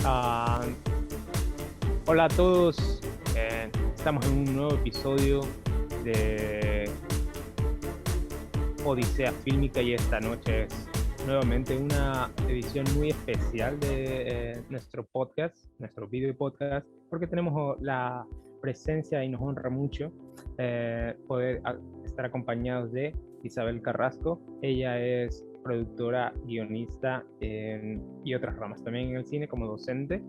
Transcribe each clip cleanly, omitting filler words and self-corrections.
Ah, Hola a todos, estamos en un nuevo episodio de Odisea Fílmica y esta noche es nuevamente una edición muy especial de nuestro podcast, nuestro video podcast, porque tenemos la presencia y nos honra mucho poder estar acompañados de Isabel Carrasco. Ella es productora, guionista y otras ramas también en el cine como docente.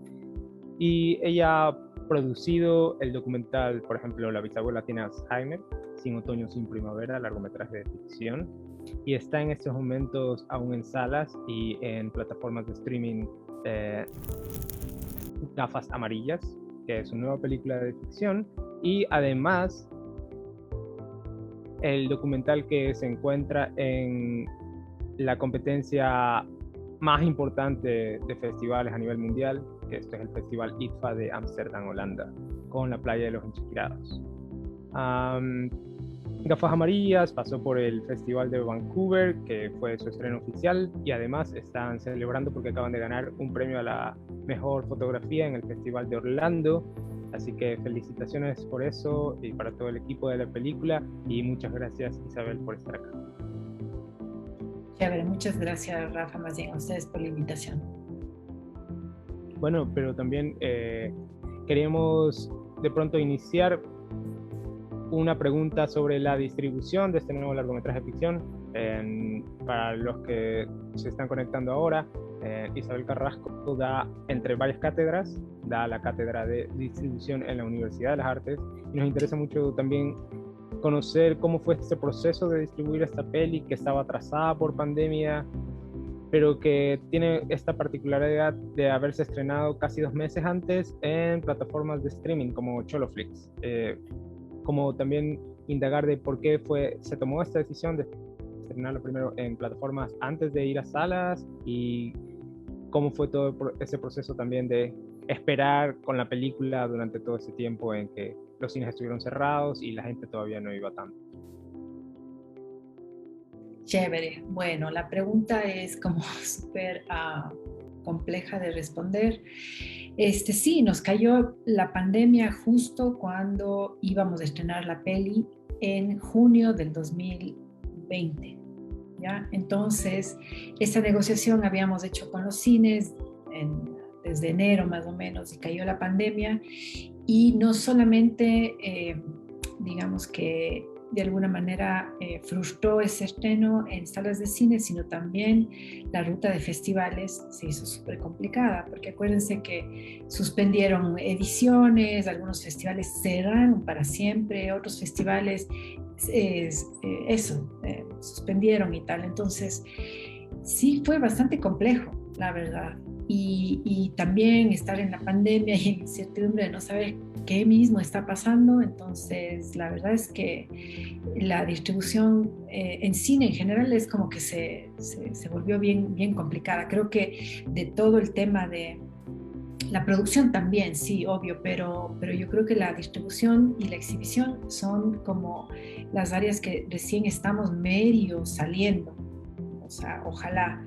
Y ella ha producido el documental, por ejemplo, La bisabuela tiene Alzheimer, Sin otoño, sin primavera, largometraje de ficción. Y está en estos momentos aún en salas y en plataformas de streaming Gafas Amarillas, que es una nueva película de ficción. Y además, el documental que se encuentra en la competencia más importante de festivales a nivel mundial, que esto es el Festival ITFA de Ámsterdam, Holanda, con La playa de los Enchiquirados. Gafas Amarillas pasó por el Festival de Vancouver, que fue su estreno oficial, y además están celebrando porque acaban de ganar un premio a la mejor fotografía en el Festival de Orlando. Así que felicitaciones por eso y para todo el equipo de la película, y muchas gracias, Isabel, por estar acá. Chévere, muchas gracias, Rafa, más bien a ustedes por la invitación. Bueno, pero también queríamos de pronto iniciar una pregunta sobre la distribución de este nuevo largometraje de ficción. Para los que se están conectando ahora, Isabel Carrasco da entre varias cátedras, da la cátedra de distribución en la Universidad de las Artes, y nos interesa mucho también conocer cómo fue este proceso de distribuir esta peli que estaba atrasada por pandemia, pero que tiene esta particularidad de haberse estrenado casi 2 meses antes en plataformas de streaming como Choloflix. Como también indagar de por qué se tomó esta decisión de estrenarlo primero en plataformas antes de ir a salas, y cómo fue todo ese proceso también de esperar con la película durante todo ese tiempo en que los cines estuvieron cerrados y la gente todavía no iba tanto. Chévere. Bueno, la pregunta es como súper compleja de responder. Sí, nos cayó la pandemia justo cuando íbamos a estrenar la peli en junio del 2020. ¿Ya? Entonces, esta negociación habíamos hecho con los cines desde enero más o menos, y cayó la pandemia, y no solamente, digamos que de alguna manera frustró ese estreno en salas de cine, sino también la ruta de festivales se hizo súper complicada, porque acuérdense que suspendieron ediciones, algunos festivales cerraron para siempre, otros festivales suspendieron y tal. Entonces, sí fue bastante complejo, la verdad. Y también estar en la pandemia y en incertidumbre de no saber qué mismo está pasando. Entonces, la verdad es que la distribución en cine en general es como que se volvió bien complicada. Creo que de todo el tema de la producción también, sí, obvio, pero yo creo que la distribución y la exhibición son como las áreas que recién estamos medio saliendo. O sea, ojalá.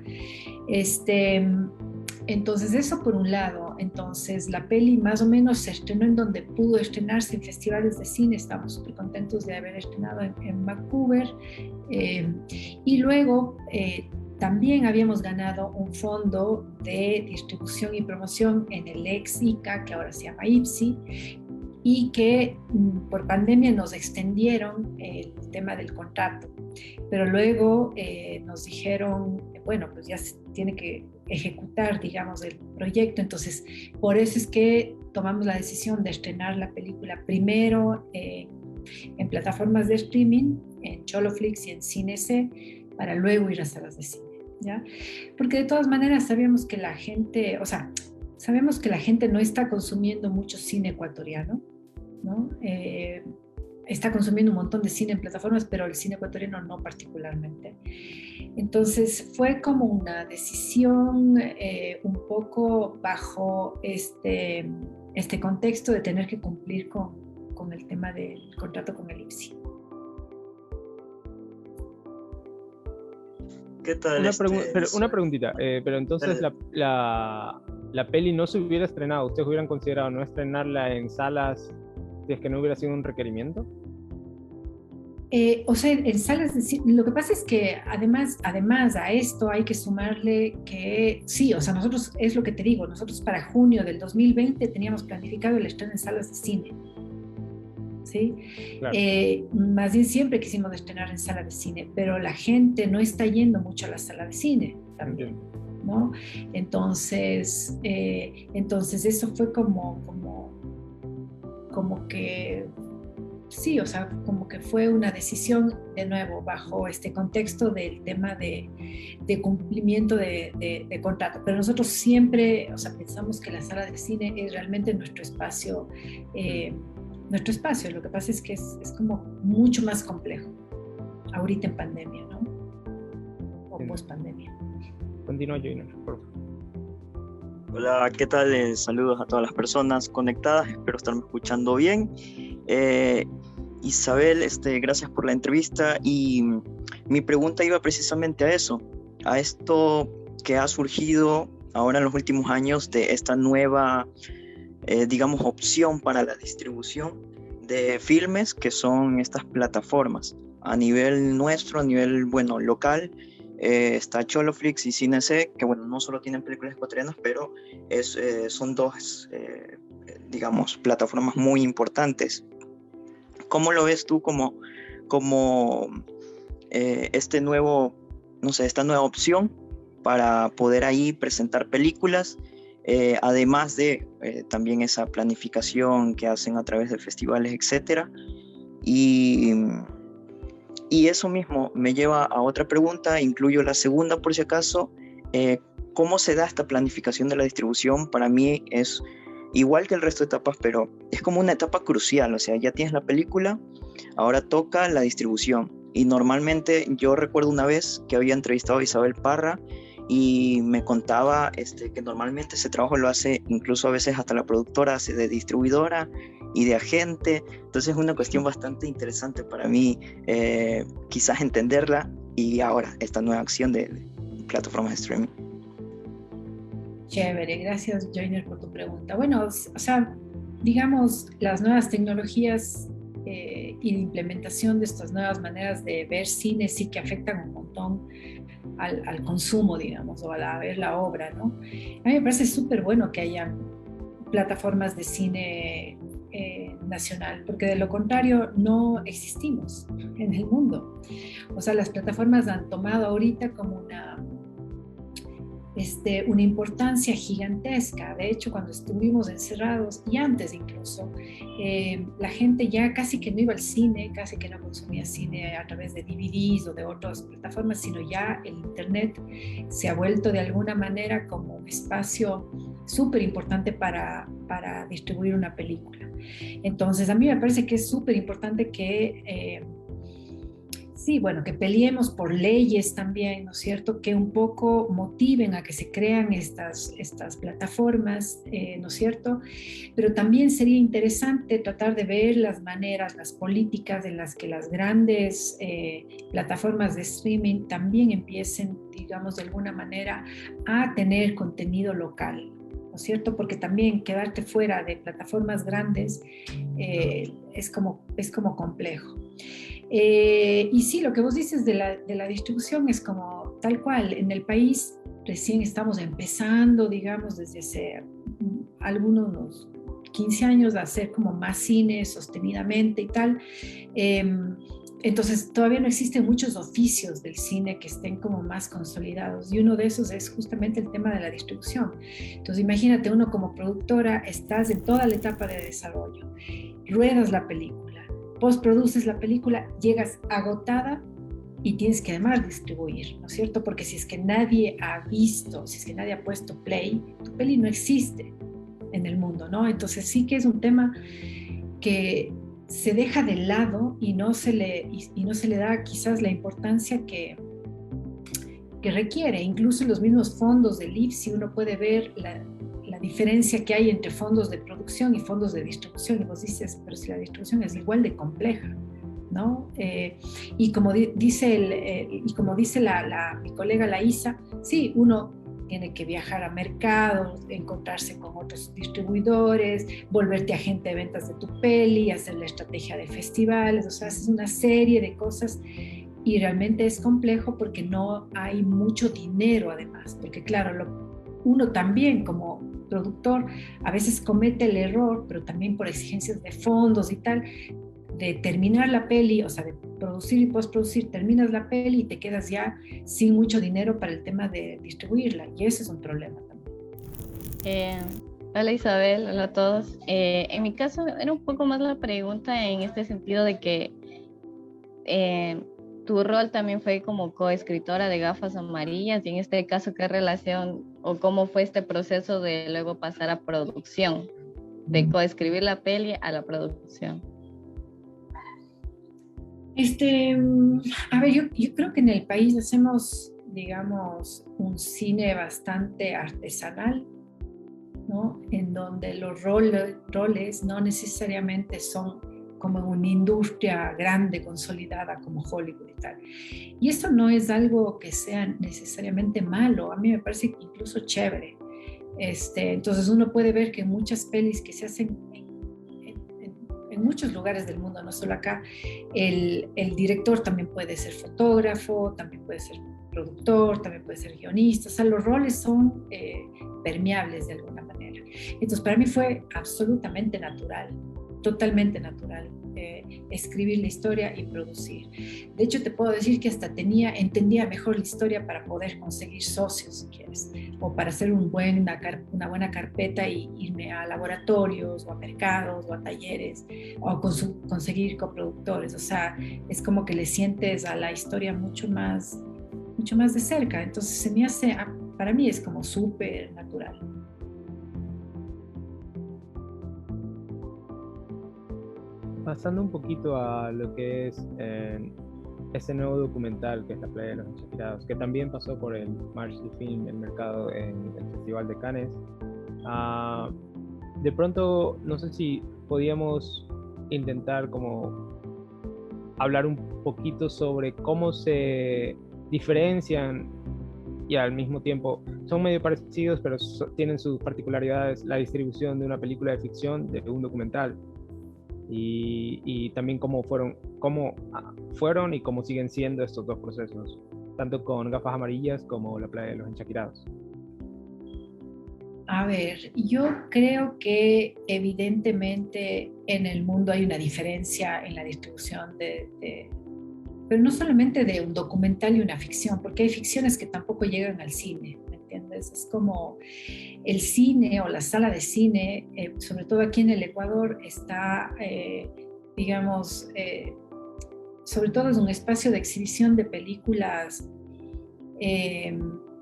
Entonces, eso por un lado. Entonces, la peli más o menos se estrenó en donde pudo estrenarse, en festivales de cine. Estamos súper contentos de haber estrenado en Vancouver. Y luego también habíamos ganado un fondo de distribución y promoción en el ex ICA, que ahora se llama IPSI, y que por pandemia nos extendieron el tema del contrato. Pero luego nos dijeron, bueno, pues ya se tiene que ejecutar, digamos, el proyecto. Entonces, por eso es que tomamos la decisión de estrenar la película primero en plataformas de streaming, en Choloflix y en CineC, para luego ir a salas de cine, ¿ya? Porque de todas maneras sabemos que la gente no está consumiendo mucho cine ecuatoriano, ¿no? Está consumiendo un montón de cine en plataformas, pero el cine ecuatoriano no particularmente. Entonces fue como una decisión un poco bajo este contexto de tener que cumplir con el tema del contrato con el IPSI. ¿Qué tal una preguntita, pero entonces Dale. la peli no se hubiera estrenado, ¿ustedes hubieran considerado no estrenarla en salas si es que no hubiera sido un requerimiento? O sea, en salas de cine, lo que pasa es que además a esto hay que sumarle que sí, o sea, nosotros, es lo que te digo, nosotros para junio del 2020 teníamos planificado el estreno en salas de cine, ¿sí? Claro. Más bien siempre quisimos estrenar en sala de cine, pero la gente no está yendo mucho a la sala de cine también, ¿no? Entonces eso fue como que sí, o sea, como que fue una decisión de nuevo bajo este contexto del tema de cumplimiento de contrato. Pero nosotros siempre, o sea, pensamos que la sala de cine es realmente nuestro espacio. Lo que pasa es que es como mucho más complejo ahorita en pandemia, ¿no? O post pandemia. Continúa, Joyner, por favor. Hola, ¿qué tal? Saludos a todas las personas conectadas, espero estarme escuchando bien. Isabel, gracias por la entrevista y mi pregunta iba precisamente a eso, a esto que ha surgido ahora en los últimos años de esta nueva, digamos, opción para la distribución de filmes, que son estas plataformas. A nivel nuestro, a nivel, bueno, local, está Choloflix y CineC, que bueno, no solo tienen películas ecuatorianas, pero son dos, digamos, plataformas muy importantes. ¿Cómo lo ves tú como este nuevo, no sé, esta nueva opción para poder ahí presentar películas, además de también esa planificación que hacen a través de festivales, etcétera? Y eso mismo me lleva a otra pregunta, incluyo la segunda por si acaso. ¿Cómo se da esta planificación de la distribución? Para mí es igual que el resto de etapas, pero es como una etapa crucial. O sea, ya tienes la película, ahora toca la distribución. Y normalmente yo recuerdo una vez que había entrevistado a Isabel Parra y me contaba que normalmente ese trabajo lo hace incluso a veces hasta la productora, hace de distribuidora y de agente. Entonces es una cuestión bastante interesante para mí, quizás entenderla, y ahora esta nueva acción de plataformas de streaming. Chévere, gracias Joyner por tu pregunta. Bueno, o sea, digamos, las nuevas tecnologías y la implementación de estas nuevas maneras de ver cine sí que afectan un montón al consumo, digamos, o a ver la obra, ¿no? A mí me parece súper bueno que haya plataformas de cine nacional, porque de lo contrario no existimos en el mundo. O sea, las plataformas han tomado ahorita como una importancia gigantesca. De hecho, cuando estuvimos encerrados y antes incluso, la gente ya casi que no iba al cine, casi que no consumía cine a través de DVDs o de otras plataformas, sino ya el internet se ha vuelto de alguna manera como un espacio súper importante para distribuir una película. Entonces, a mí me parece que es súper importante que sí, bueno, que peleemos por leyes también, ¿no es cierto? Que un poco motiven a que se crean estas plataformas, ¿no es cierto? Pero también sería interesante tratar de ver las maneras, las políticas en las que las grandes plataformas de streaming también empiecen, digamos, de alguna manera a tener contenido local, ¿no es cierto? Porque también quedarte fuera de plataformas grandes es como complejo. Y sí, lo que vos dices de la distribución es como tal cual. En el país recién estamos empezando, digamos, desde hace algunos 15 años a hacer como más cine sostenidamente y tal. Entonces todavía no existen muchos oficios del cine que estén como más consolidados, y uno de esos es justamente el tema de la distribución. Entonces imagínate, uno como productora estás en toda la etapa de desarrollo, ruedas la película, postproduces la película, llegas agotada y tienes que además distribuir, ¿no es cierto? Porque si es que nadie ha visto, si es que nadie ha puesto play, tu peli no existe en el mundo, ¿no? Entonces sí que es un tema que se deja de lado y no se le da quizás la importancia que requiere. Incluso en los mismos fondos del IFSI uno puede ver la diferencia que hay entre fondos de producción y fondos de distribución, y vos dices, pero si la distribución es igual de compleja, ¿no? Y como dice, mi colega la Isa, sí, uno tiene que viajar a mercados, encontrarse con otros distribuidores, volverte agente de ventas de tu peli, hacer la estrategia de festivales, o sea, haces una serie de cosas y realmente es complejo porque no hay mucho dinero además, porque claro, uno también como productor a veces comete el error, pero también por exigencias de fondos y tal, de terminar la peli, o sea, de producir y postproducir, terminas la peli y te quedas ya sin mucho dinero para el tema de distribuirla, y ese es un problema también. Hola Isabel, hola a todos. En mi caso era un poco más la pregunta en este sentido de que tu rol también fue como coescritora de Gafas Amarillas, y en este caso, ¿qué relación o cómo fue este proceso de luego pasar a producción, de coescribir la peli a la producción? A ver, yo creo que en el país hacemos, digamos, un cine bastante artesanal, ¿no? En donde los roles no necesariamente son como en una industria grande, consolidada como Hollywood y tal. Y esto no es algo que sea necesariamente malo, a mí me parece incluso chévere. Entonces uno puede ver que muchas pelis que se hacen en muchos lugares del mundo, no solo acá, el director también puede ser fotógrafo, también puede ser productor, también puede ser guionista, o sea, los roles son permeables de alguna manera. Entonces, para mí fue absolutamente natural, totalmente natural, escribir la historia y producir. De hecho, te puedo decir que hasta entendía mejor la historia para poder conseguir socios, si quieres, o para hacer una buena carpeta y irme a laboratorios, o a mercados, o a talleres, o conseguir coproductores. O sea, es como que le sientes a la historia mucho más de cerca. Entonces, se me hace, para mí es como súper natural. Pasando un poquito a lo que es ese nuevo documental que es La playa de los Enchakirados, que también pasó por el Marche du Film, el mercado en el Festival de Cannes. De pronto, no sé si podíamos intentar como hablar un poquito sobre cómo se diferencian y al mismo tiempo son medio parecidos, pero tienen sus particularidades, la distribución de una película de ficción de un documental. Y también cómo fueron y cómo siguen siendo estos dos procesos, tanto con Gafas Amarillas como La playa de los Enchakirados. A ver, yo creo que evidentemente en el mundo hay una diferencia en la distribución pero no solamente de un documental y una ficción, porque hay ficciones que tampoco llegan al cine, ¿me entiendes? Es como el cine o la sala de cine, sobre todo aquí en el Ecuador, está, digamos, sobre todo es un espacio de exhibición de películas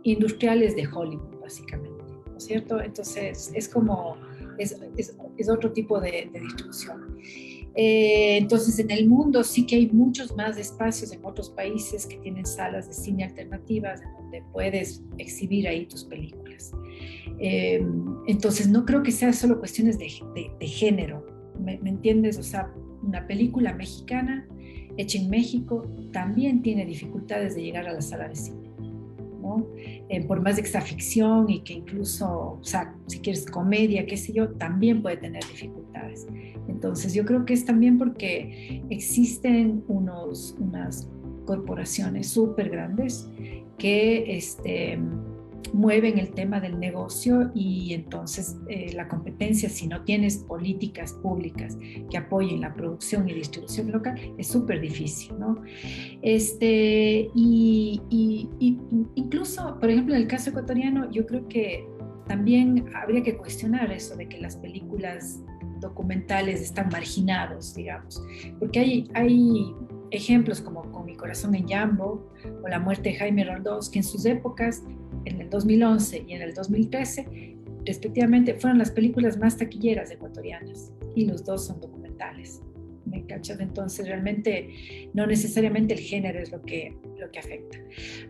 industriales de Hollywood, básicamente, ¿no es cierto? Entonces, es como, es otro tipo de distribución. Entonces, en el mundo sí que hay muchos más espacios en otros países que tienen salas de cine alternativas en donde puedes exhibir ahí tus películas. Entonces, no creo que sea solo cuestiones de género, ¿me entiendes? O sea, una película mexicana hecha en México también tiene dificultades de llegar a la sala de cine, ¿no? Por más de que sea ficción y que incluso, o sea, si quieres comedia, qué sé yo, también puede tener dificultades. Entonces, yo creo que es también porque existen unas corporaciones súper grandes que mueven el tema del negocio, y entonces la competencia, si no tienes políticas públicas que apoyen la producción y distribución local, es súper difícil, ¿no? Y incluso, por ejemplo, en el caso ecuatoriano, yo creo que también habría que cuestionar eso de que las películas documentales están marginados, digamos, porque hay ejemplos como Con mi corazón en Yambo o La muerte de Jaime Roldós, que en sus épocas, en el 2011 y en el 2013, respectivamente, fueron las películas más taquilleras ecuatorianas, y los dos son documentales. ¿Me cachas? Entonces, realmente no necesariamente el género es lo que afecta.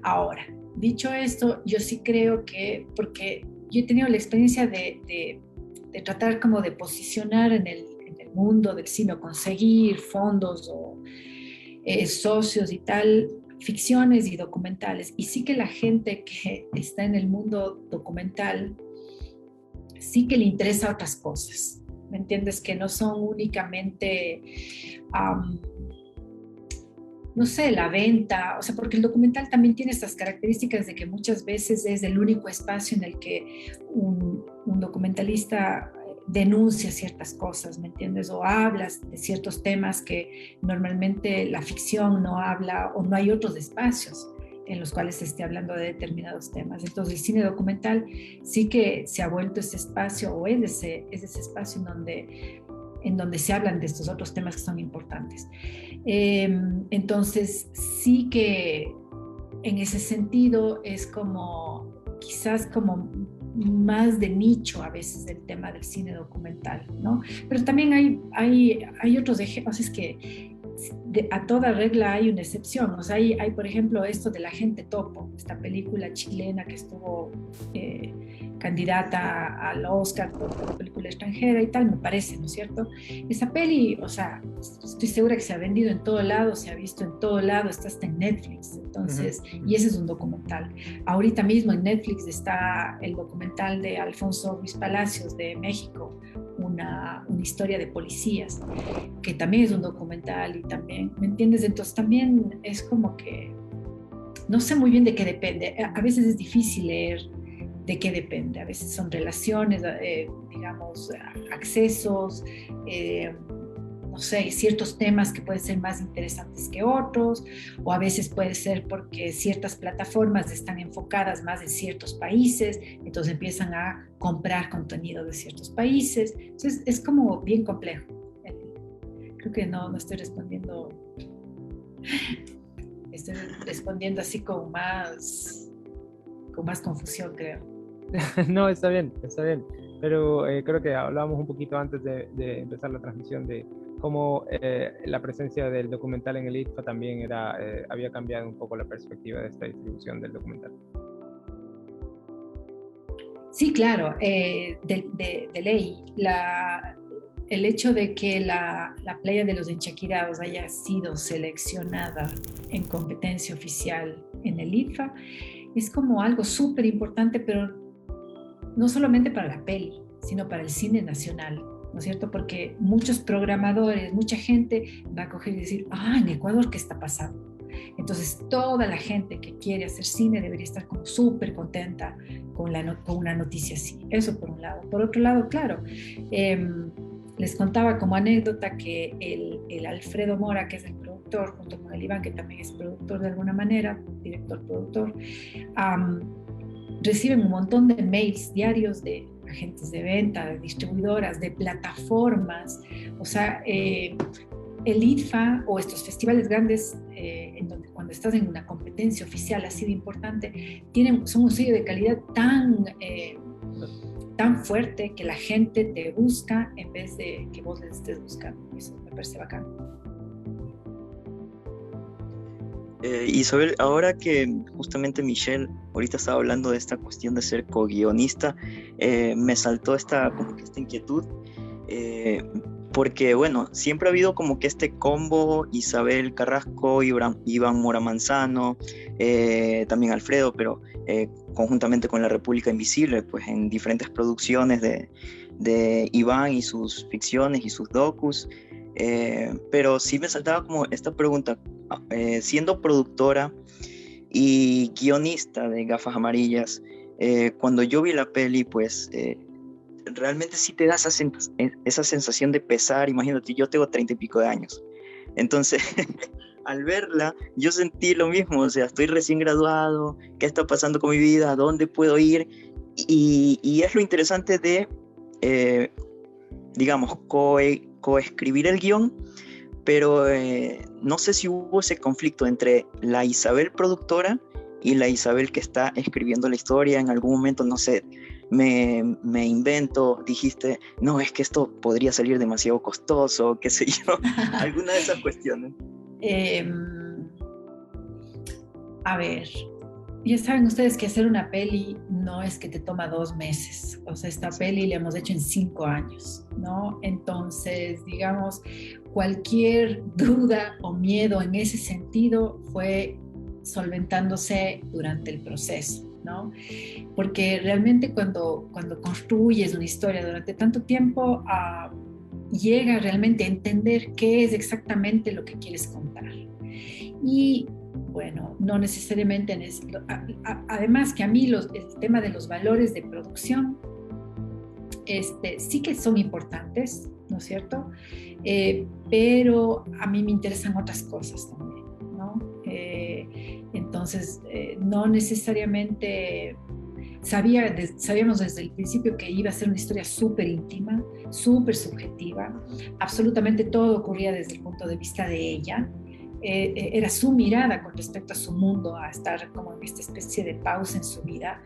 Ahora, dicho esto, yo sí creo que, porque yo he tenido la experiencia de tratar como de posicionar en el mundo del cine, o conseguir fondos socios y tal, ficciones y documentales. Y sí que la gente que está en el mundo documental sí que le interesa otras cosas, ¿me entiendes? Que no son únicamente, no sé, la venta, o sea, porque el documental también tiene estas características de que muchas veces es el único espacio en el que un documentalista denuncia ciertas cosas, ¿me entiendes? O hablas de ciertos temas que normalmente la ficción no habla, o no hay otros espacios en los cuales se esté hablando de determinados temas. Entonces el cine documental sí que se ha vuelto ese espacio, o es ese espacio en donde se hablan de estos otros temas que son importantes. Entonces sí que en ese sentido es como, quizás como más de nicho a veces el tema del cine documental, ¿no? Pero también hay otros ejemplos, es que a toda regla hay una excepción, o sea, hay por ejemplo esto de La Gente Topo, esta película chilena que estuvo candidata al Oscar por película extranjera y tal, me parece, ¿no es cierto? Esa peli, o sea, estoy segura que se ha vendido en todo lado, se ha visto en todo lado, está hasta en Netflix, entonces, y ese es un documental. Ahorita mismo en Netflix está el documental de Alfonso Ruiz Palacios de México, una historia de policías, que también es un documental y también, ¿me entiendes? Entonces también es como que no sé muy bien de qué depende. A veces es difícil leer de qué depende. A veces son relaciones, digamos, accesos, no sé, ciertos temas que pueden ser más interesantes que otros, o a veces puede ser porque ciertas plataformas están enfocadas más en ciertos países, entonces empiezan a comprar contenido de ciertos países. Entonces es como bien complejo. Creo que no estoy respondiendo. Estoy respondiendo así con más confusión, creo. No, está bien, pero creo que hablábamos un poquito antes de empezar la transmisión de cómo la presencia del documental en el ITFA también había cambiado un poco la perspectiva de esta distribución del documental. Sí, claro, de ley. El hecho de que la playa de los Enchaquirados haya sido seleccionada en competencia oficial en el ITFA es como algo súper importante, pero no solamente para la peli, sino para el cine nacional, ¿no es cierto? Porque muchos programadores, mucha gente va a coger y decir, en Ecuador, ¿qué está pasando? Entonces, toda la gente que quiere hacer cine debería estar como súper contenta con una noticia así. Eso por un lado. Por otro lado, claro, les contaba como anécdota que el Alfredo Mora, que es el productor, junto con el Iván, que también es productor de alguna manera, director-productor, reciben un montón de mails diarios de agentes de venta, de distribuidoras, de plataformas. O sea, el ITFA o estos festivales grandes, en donde cuando estás en una competencia oficial así de importante, son un sello de calidad tan fuerte que la gente te busca en vez de que vos les estés buscando. Eso me parece bacán. Isabel, ahora que justamente Michelle ahorita estaba hablando de esta cuestión de ser co-guionista, me saltó esta inquietud, porque bueno, siempre ha habido como que este combo Isabel Carrasco, Iván Mora Manzano, también Alfredo, pero conjuntamente con La República Invisible, pues en diferentes producciones de Iván y sus ficciones y sus docus. Pero sí me saltaba como esta pregunta, siendo productora y guionista de Gafas Amarillas, cuando yo vi la peli, pues realmente sí te da esa sensación de pesar. Imagínate, yo tengo 30 y pico de años, entonces al verla yo sentí lo mismo, o sea, estoy recién graduado, ¿qué está pasando con mi vida? ¿A dónde puedo ir? Y es lo interesante de, digamos, coescribir el guión, pero no sé si hubo ese conflicto entre la Isabel productora y la Isabel que está escribiendo la historia. En algún momento, no sé, me invento, dijiste, no, es que esto podría salir demasiado costoso, qué sé yo, alguna de esas cuestiones. A ver, ya saben ustedes que hacer una peli no es que te toma 2 meses, o sea, esta peli la hemos hecho en 5 años, ¿no? Entonces, digamos, cualquier duda o miedo en ese sentido fue solventándose durante el proceso, ¿no? Porque realmente cuando construyes una historia durante tanto tiempo, llega realmente a entender qué es exactamente lo que quieres contar. Y bueno, no necesariamente, además que a mí el tema de los valores de producción sí que son importantes, ¿no es cierto? Pero a mí me interesan otras cosas también, ¿no? Entonces, no necesariamente sabíamos desde el principio que iba a ser una historia súper íntima, súper subjetiva, absolutamente todo ocurría desde el punto de vista de ella. Era su mirada con respecto a su mundo, a estar como en esta especie de pausa en su vida.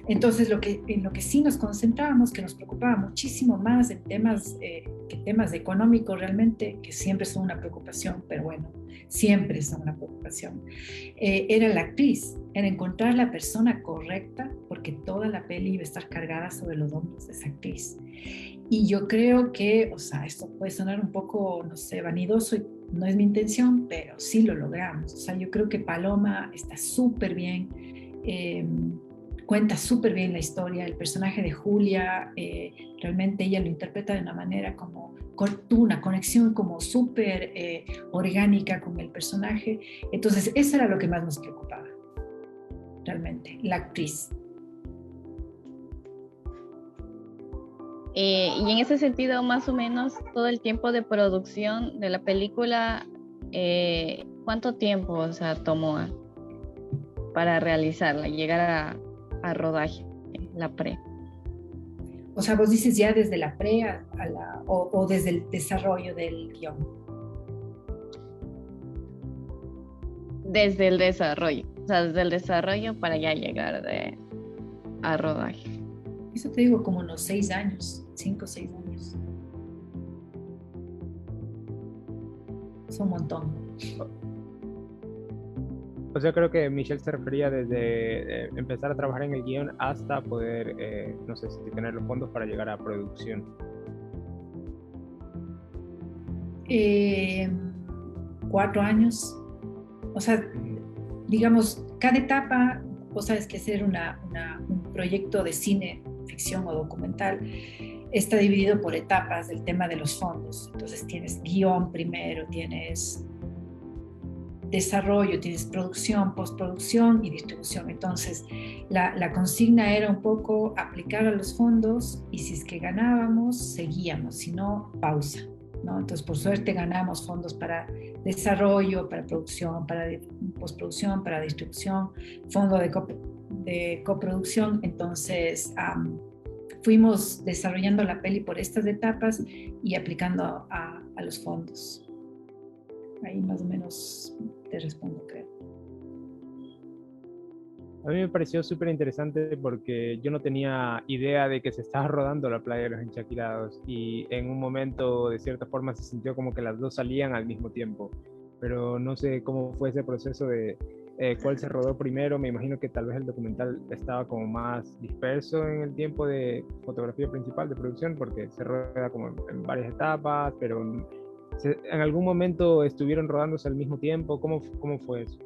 Entonces, en lo que sí nos concentrábamos, que nos preocupaba muchísimo más en temas económicos realmente, que siempre son una preocupación, pero bueno, siempre son una preocupación, era la actriz, era encontrar la persona correcta, porque toda la peli iba a estar cargada sobre los hombros de esa actriz. Y yo creo que, o sea, esto puede sonar un poco, no sé, vanidoso, y no es mi intención, pero sí lo logramos. O sea, yo creo que Paloma está súper bien, cuenta súper bien la historia. El personaje de Julia, realmente ella lo interpreta de una manera como, tuvo una conexión como súper orgánica con el personaje. Entonces, eso era lo que más nos preocupaba, realmente, la actriz. Y en ese sentido, más o menos, todo el tiempo de producción de la película, ¿cuánto tiempo, o sea, tomó para realizarla, llegar a rodaje, la pre? O sea, vos dices ya desde la pre o desde el desarrollo del guión. Desde el desarrollo, o sea, desde el desarrollo para ya llegar a rodaje. Eso te digo, como unos 6 años, 5 o 6 años. Es un montón. O sea, creo que Michelle se refería desde empezar a trabajar en el guión hasta poder, no sé si tener los fondos para llegar a producción. 4 años. O sea, digamos, cada etapa, vos sabes que hacer un proyecto de cine, ficción o documental, está dividido por etapas del tema de los fondos. Entonces tienes guión primero, tienes desarrollo, tienes producción, postproducción y distribución. Entonces la consigna era un poco aplicar a los fondos, y si es que ganábamos, seguíamos, si no, pausa, ¿no? Entonces, por suerte ganamos fondos para desarrollo, para producción, para postproducción, para distribución, fondo de coproducción. Entonces fuimos desarrollando la peli por estas etapas y aplicando a los fondos. Ahí más o menos te respondo, creo. A mí me pareció súper interesante porque yo no tenía idea de que se estaba rodando La Playa de los Enchaquirados, y en un momento de cierta forma se sintió como que las dos salían al mismo tiempo, pero no sé cómo fue ese proceso de cuál se rodó primero. Me imagino que tal vez el documental estaba como más disperso en el tiempo de fotografía principal de producción, porque se rueda como en varias etapas, pero en algún momento estuvieron rodándose al mismo tiempo. ¿Cómo fue eso?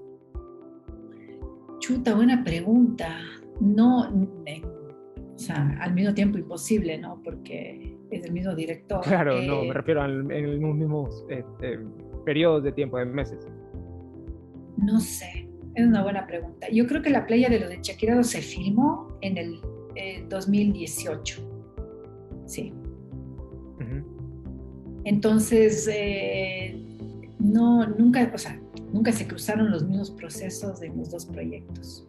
Chuta, buena pregunta. No, o sea, al mismo tiempo imposible, ¿no? Porque es el mismo director. Claro, no, me refiero en los mismos periodos de tiempo, de meses. No sé, es una buena pregunta. Yo creo que La Playa de los Enchaquirados se filmó en el 2018. Sí. Uh-huh. Entonces, nunca se cruzaron los mismos procesos en los dos proyectos.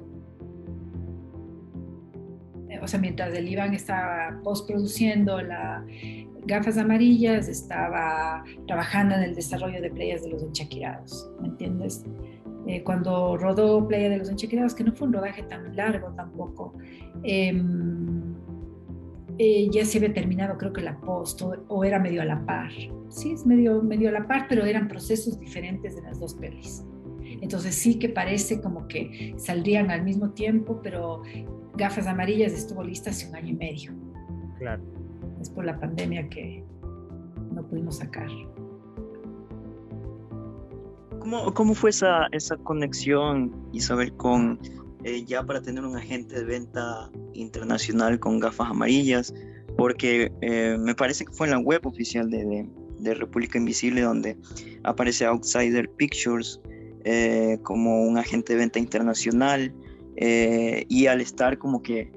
O sea, mientras el Iván estaba postproduciendo Gafas Amarillas, estaba trabajando en el desarrollo de Playas de los Enchaquirados, ¿me entiendes? Cuando rodó Playa de los Enchaquirados, que no fue un rodaje tan largo tampoco, ya se había terminado, creo que la post, o era medio a la par. Sí, es medio a la par, pero eran procesos diferentes de las dos pelis. Entonces sí que parece como que saldrían al mismo tiempo, pero Gafas Amarillas estuvo lista hace 1 año y medio. Claro. Es por la pandemia que no pudimos sacar. ¿Cómo fue esa conexión, Isabel, con ya para tener un agente de venta internacional con gafas amarillas? Porque me parece que fue en la web oficial de República Invisible donde aparece Outsider Pictures como un agente de venta internacional, y al estar como que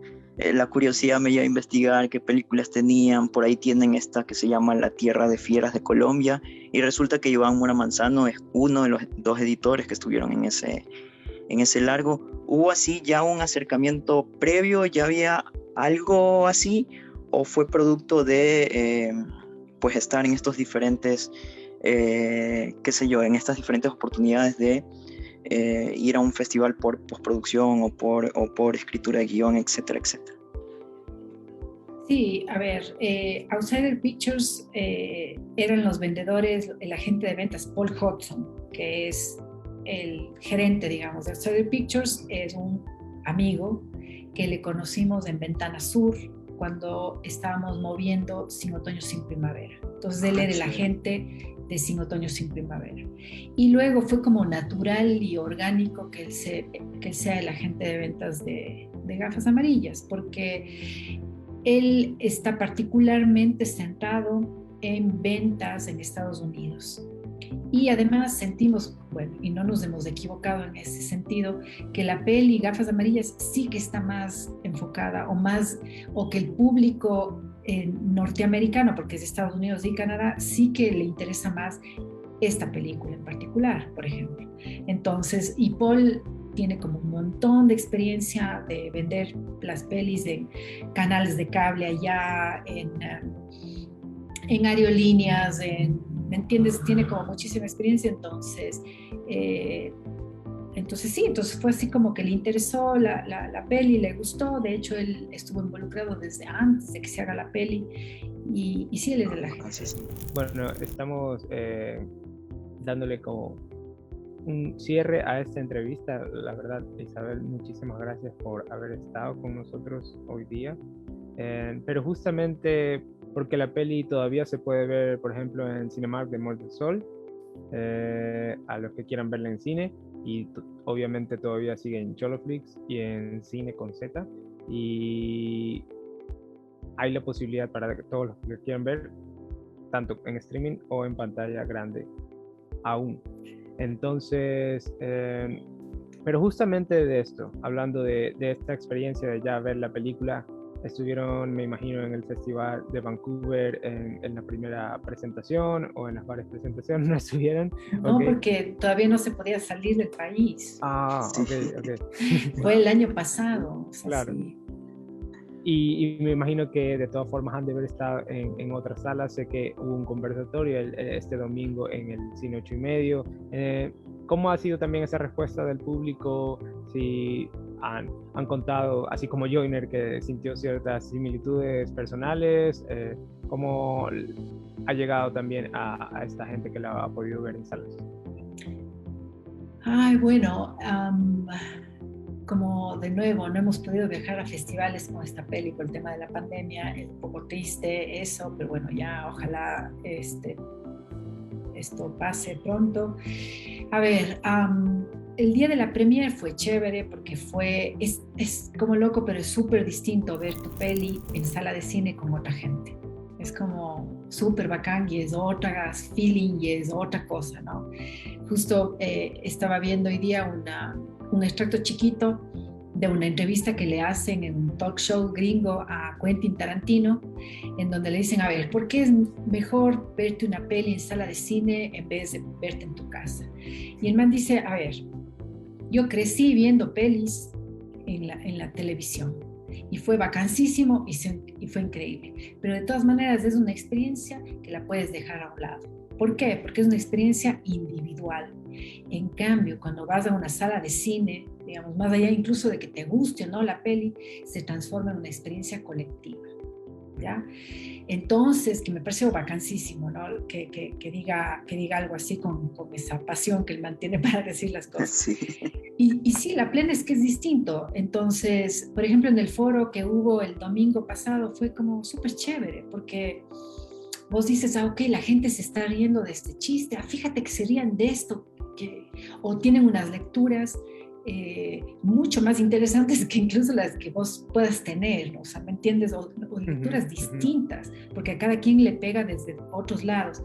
la curiosidad me lleva a investigar qué películas tenían. Por ahí tienen esta que se llama La Tierra de Fieras de Colombia, y resulta que Iván Mora Manzano es uno de los 2 editores que estuvieron en ese largo. ¿Hubo así ya un acercamiento previo? ¿Ya había algo así? ¿O fue producto de pues estar en estos diferentes, qué sé yo, en estas diferentes oportunidades de ir a un festival por postproducción o por escritura de guión, etcétera, etcétera? Sí, a ver, Outsider Pictures eran los vendedores, el agente de ventas Paul Hudson, que es el gerente, digamos, de Outsider Pictures. Es un amigo que le conocimos en Ventana Sur cuando estábamos moviendo Sin Otoño, Sin Primavera. Entonces él era el agente de Sin Otoño, Sin Primavera. Y luego fue como natural y orgánico que él sea el agente de ventas de Gafas Amarillas, porque él está particularmente centrado en ventas en Estados Unidos. Y además sentimos, bueno, y no nos hemos equivocado en ese sentido, que la peli Gafas Amarillas sí que está más enfocada o que el público norteamericano, porque es de Estados Unidos y Canadá, sí que le interesa más esta película en particular, por ejemplo. Entonces, y Paul tiene como un montón de experiencia de vender las pelis en canales de cable allá, en aerolíneas, ¿me entiendes? Tiene como muchísima experiencia, entonces sí, entonces fue así como que le interesó la peli, le gustó. De hecho, él estuvo involucrado desde antes de que se haga la peli, y sí, él es de la gente. Bueno, estamos dándole como un cierre a esta entrevista. La verdad, Isabel, muchísimas gracias por haber estado con nosotros hoy día. Pero justamente porque la peli todavía se puede ver, por ejemplo, en Cinemark de Mall del Sol, a los que quieran verla en cine, y obviamente todavía sigue en Choloflix y en Cine con Z, y hay la posibilidad para todos los que quieran ver, tanto en streaming o en pantalla grande aún. Entonces, pero justamente de esto, hablando de esta experiencia de ya ver la película, estuvieron, me imagino, en el Festival de Vancouver en la primera presentación, o en las varias presentaciones. ¿No estuvieron? No, Okay. porque todavía no se podía salir del país. Ok. Fue el año pasado. O sea, claro. Sí. Y me imagino que de todas formas han de haber estado en otras salas. Sé que hubo un conversatorio este domingo en el Cine 8:30. ¿Cómo ha sido también esa respuesta del público? Si han contado, así como Joyner, que sintió ciertas similitudes personales, ¿cómo ha llegado también a esta gente que la ha podido ver en salas? Ay, bueno, como de nuevo no hemos podido viajar a festivales con esta peli por el tema de la pandemia, es un poco triste eso, pero bueno, ya ojalá esto pase pronto. A ver, el día de la premiere fue chévere porque es como loco, pero es súper distinto ver tu peli en sala de cine con otra gente. Es como súper bacán y es otra feeling y es otra cosa, ¿no? Justo estaba viendo hoy día un extracto chiquito de una entrevista que le hacen en un talk show gringo a Quentin Tarantino, en donde le dicen, a ver, ¿por qué es mejor verte una peli en sala de cine en vez de verte en tu casa? Y el man dice, a ver, yo crecí viendo pelis en la televisión y fue vacancísimo y fue increíble, pero de todas maneras es una experiencia que la puedes dejar a un lado. ¿Por qué? Porque es una experiencia individual. En cambio, cuando vas a una sala de cine, digamos, más allá incluso de que te guste o no la peli, se transforma en una experiencia colectiva, ¿ya? Entonces, que me pareció vacancísimo, ¿no? Que diga algo así con esa pasión que él mantiene para decir las cosas. Sí. Y sí, la plena es que es distinto. Entonces, por ejemplo, en el foro que hubo el domingo pasado fue como súper chévere, porque vos dices, ok, la gente se está riendo de este chiste, fíjate que se rían de esto, o tienen unas lecturas mucho más interesantes que incluso las que vos puedas tener, ¿no? O sea, ¿me entiendes? O lecturas distintas, porque a cada quien le pega desde otros lados.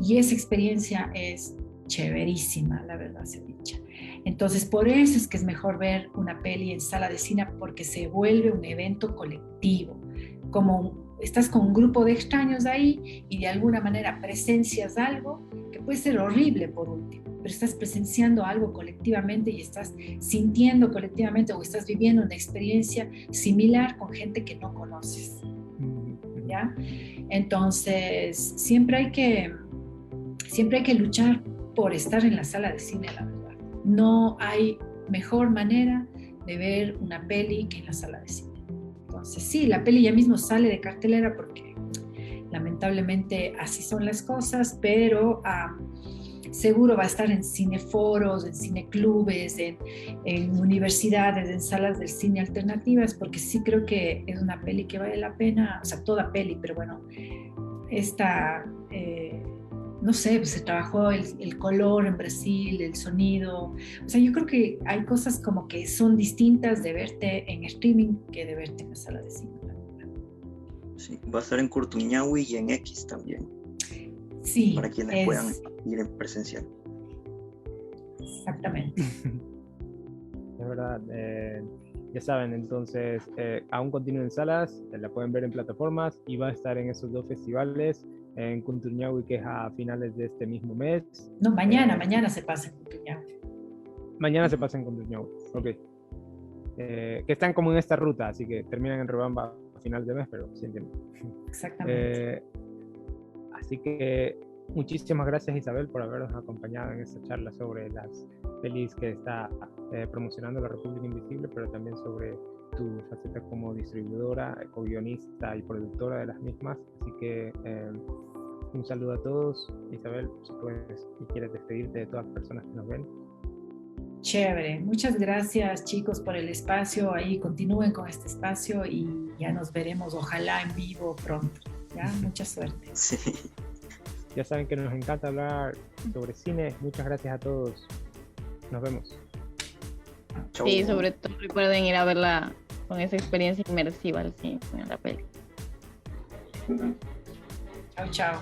Y esa experiencia es chéverísima, la verdad se dicha. Entonces, por eso es que es mejor ver una peli en sala de cine, porque se vuelve un evento colectivo, como estás con un grupo de extraños ahí y de alguna manera presencias algo que puede ser horrible por último, pero estás presenciando algo colectivamente y estás sintiendo colectivamente o estás viviendo una experiencia similar con gente que no conoces, ¿ya? Entonces, siempre hay que luchar por estar en la sala de cine, la verdad. No hay mejor manera de ver una peli que en la sala de cine. Entonces, sí, la peli ya mismo sale de cartelera porque lamentablemente así son las cosas, pero seguro va a estar en cineforos, en cineclubes, en universidades, en salas del cine alternativas, porque sí creo que es una peli que vale la pena, o sea, toda peli, pero bueno, esta, no sé, pues se trabajó el color en Brasil, el sonido, o sea, yo creo que hay cosas como que son distintas de verte en streaming que de verte en la sala de cine. Sí, va a estar en Curtuñahui y en X también. Sí. Para quienes puedan ir en presencial. Exactamente. Es verdad. Ya saben, entonces, aún continúa en salas, la pueden ver en plataformas y va a estar en esos dos festivales, en Curtuñahui, que es a finales de este mismo mes. No, mañana se pasa en Curtuñahui. Mañana se pasa en Curtuñahui, ok. Que están como en esta ruta, así que terminan en Riobamba a finales de mes, pero sí entiendo. Exactamente. Así que muchísimas gracias, Isabel, por habernos acompañado en esta charla sobre las pelis que está promocionando la República Invisible, pero también sobre tu faceta como distribuidora, co-guionista y productora de las mismas. Así que un saludo a todos. Isabel, si quieres despedirte de todas las personas que nos ven. Chévere, muchas gracias, chicos, por el espacio. Ahí continúen con este espacio y ya nos veremos, ojalá en vivo pronto. ¿Ya? Mucha suerte. Sí. Ya saben que nos encanta hablar sobre cine. Muchas gracias a todos. Nos vemos. Chau. Sí, sobre todo recuerden ir a verla con esa experiencia inmersiva al cine, en la peli. Chao, chao.